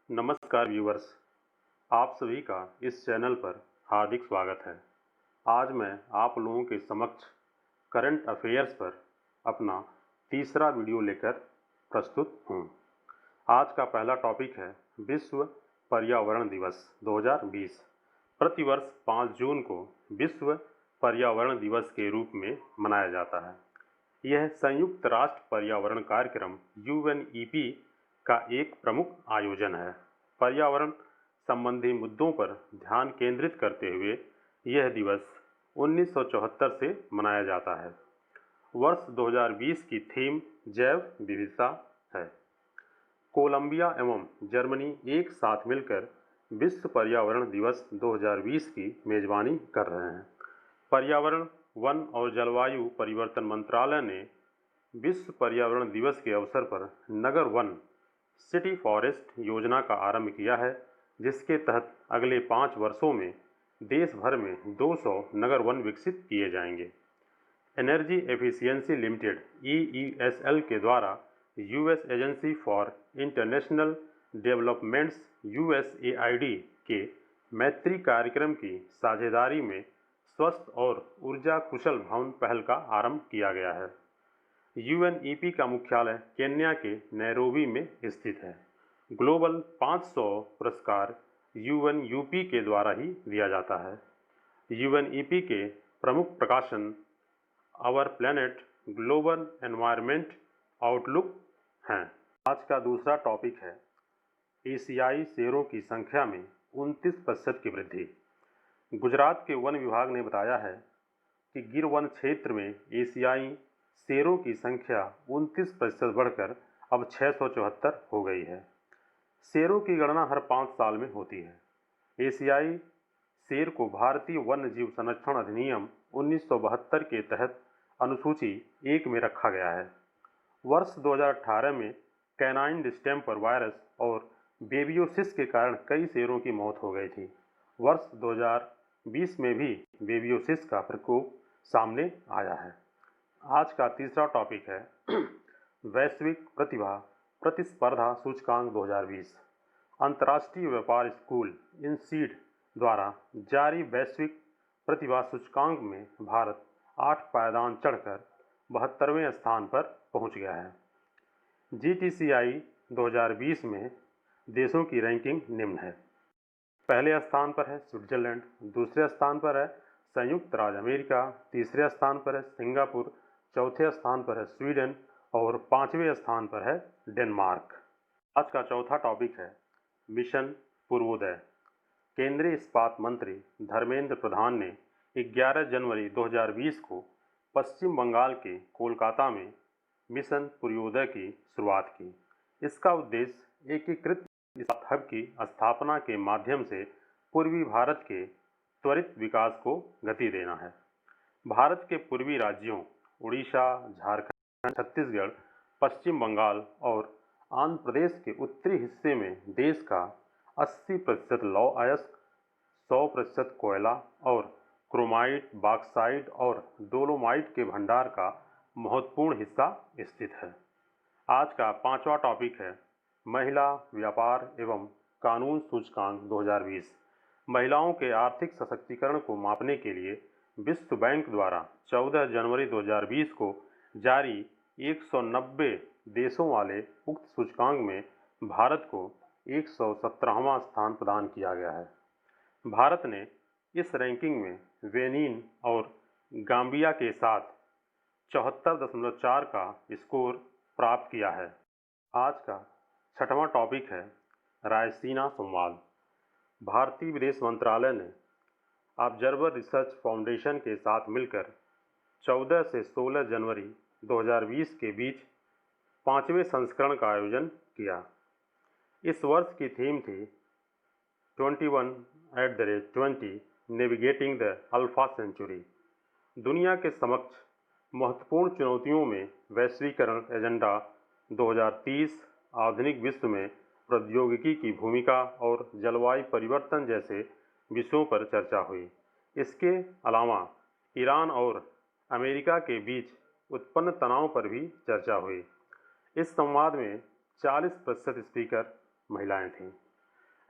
नमस्कार व्यूअर्स, आप सभी का इस चैनल पर हार्दिक स्वागत है। आज मैं आप लोगों के समक्ष करंट अफेयर्स पर अपना तीसरा वीडियो लेकर प्रस्तुत हूँ। आज का पहला टॉपिक है विश्व पर्यावरण दिवस 2020। प्रतिवर्ष 5 जून को विश्व पर्यावरण दिवस के रूप में मनाया जाता है। यह संयुक्त राष्ट्र पर्यावरण कार्यक्रम UNEP का एक प्रमुख आयोजन है। पर्यावरण संबंधी मुद्दों पर ध्यान केंद्रित करते हुए यह दिवस 1974 से मनाया जाता है। वर्ष 2020 की थीम जैव विविधता है। कोलंबिया एवं जर्मनी एक साथ मिलकर विश्व पर्यावरण दिवस 2020 की मेजबानी कर रहे हैं। पर्यावरण, वन और जलवायु परिवर्तन मंत्रालय ने विश्व पर्यावरण दिवस के अवसर पर नगर वन सिटी फॉरेस्ट योजना का आरंभ किया है, जिसके तहत अगले 5 वर्षों में देश भर में 200 नगर वन विकसित किए जाएंगे। एनर्जी एफिशिएंसी लिमिटेड EESL के द्वारा US agency for international developments USAID के मैत्री कार्यक्रम की साझेदारी में स्वस्थ और ऊर्जा कुशल भवन पहल का आरंभ किया गया है। UNEP का मुख्यालय केन्या के नैरोबी में स्थित है। ग्लोबल 500 पुरस्कार UNEP के द्वारा ही दिया जाता है। UNEP के प्रमुख प्रकाशन our planet, global environment outlook हैं। आज का दूसरा टॉपिक है एशियाई शेरों की संख्या में 29% की वृद्धि। गुजरात के वन विभाग ने बताया है कि गिर वन क्षेत्र में एशियाई शेरों की संख्या 29% बढ़कर अब 674 हो गई है। शेरों की गणना हर 5 साल में होती है। एशियाई शेर को भारतीय वन्य जीव संरक्षण अधिनियम 1972 के तहत अनुसूची 1 में रखा गया है। वर्ष 2018 में कैनाइन डिस्टेम्पर वायरस और बेबियोसिस के कारण कई शेरों की मौत हो गई थी। वर्ष 2020 में भी बेबियोसिस का प्रकोप सामने आया है। आज का तीसरा टॉपिक है वैश्विक प्रतिभा प्रतिस्पर्धा सूचकांक 2020। अंतर्राष्ट्रीय व्यापार स्कूल INSEAD द्वारा जारी वैश्विक प्रतिभा सूचकांक में भारत 8 पायदान चढ़कर 72वें स्थान पर पहुंच गया है। GTCI 2020 में देशों की रैंकिंग निम्न है। पहले स्थान पर है स्विट्जरलैंड, दूसरे स्थान पर है संयुक्त राज्य अमेरिका, तीसरे स्थान पर है सिंगापुर, चौथे स्थान पर है स्वीडन और 5वें स्थान पर है डेनमार्क। आज का चौथा टॉपिक है मिशन पूर्वोदय। केंद्रीय इस्पात मंत्री धर्मेंद्र प्रधान ने 11 जनवरी 2020 को पश्चिम बंगाल के कोलकाता में मिशन पूर्वोदय की शुरुआत की। इसका उद्देश्य एकीकृत इस्पात हब की स्थापना के माध्यम से पूर्वी भारत के त्वरित विकास को गति देना है। भारत के पूर्वी राज्यों उड़ीसा, झारखंड, छत्तीसगढ़, पश्चिम बंगाल और आंध्र प्रदेश के उत्तरी हिस्से में देश का 80% लौह अयस्क, 100% कोयला और क्रोमाइट, बॉक्साइट और डोलोमाइट के भंडार का महत्वपूर्ण हिस्सा स्थित है। आज का पांचवा टॉपिक है महिला व्यापार एवं कानून सूचकांक 2020। महिलाओं के आर्थिक सशक्तिकरण को मापने के लिए विश्व बैंक द्वारा 14 जनवरी 2020 को जारी 190 देशों वाले उक्त सूचकांक में भारत को 117वां स्थान प्रदान किया गया है। भारत ने इस रैंकिंग में बेनिन और गाम्बिया के साथ 74.4 का स्कोर प्राप्त किया है। आज का छठवां टॉपिक है रायसीना संवाद। भारतीय विदेश मंत्रालय ने ऑब्जर्वर रिसर्च फाउंडेशन के साथ मिलकर 14 से 16 जनवरी 2020 के बीच 5वें संस्करण का आयोजन किया। इस वर्ष की थीम थी 21@20 नेविगेटिंग द अल्फा सेंचुरी। दुनिया के समक्ष महत्वपूर्ण चुनौतियों में वैश्वीकरण एजेंडा 2030, आधुनिक विश्व में प्रौद्योगिकी की भूमिका और जलवायु परिवर्तन जैसे विषयों पर चर्चा हुई। इसके अलावा ईरान और अमेरिका के बीच उत्पन्न तनाव पर भी चर्चा हुई। इस संवाद में 40% स्पीकर महिलाएं थीं।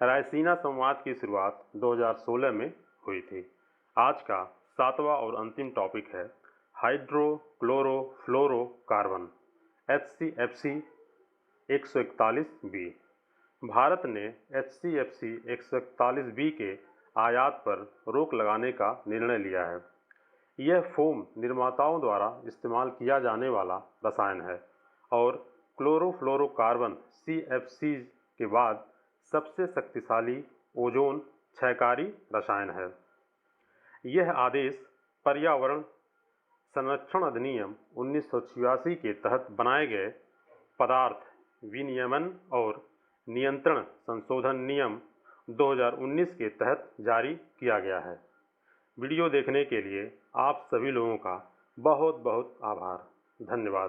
रायसीना संवाद की शुरुआत 2016 में हुई थी। आज का 7वां और अंतिम टॉपिक है हाइड्रोक्लोरोफ्लोरोकार्बन HCFC 141B। भारत ने HCFC 141B के आयात पर रोक लगाने का निर्णय लिया है। यह फोम निर्माताओं द्वारा इस्तेमाल किया जाने वाला रसायन है और क्लोरोफ्लोरोकार्बन CFC के बाद सबसे शक्तिशाली ओजोन क्षयकारी रसायन है। यह आदेश पर्यावरण संरक्षण अधिनियम 1986 के तहत बनाए गए पदार्थ विनियमन और नियंत्रण संशोधन नियम 2019 के तहत जारी किया गया है। वीडियो देखने के लिए आप सभी लोगों का बहुत बहुत आभार। धन्यवाद।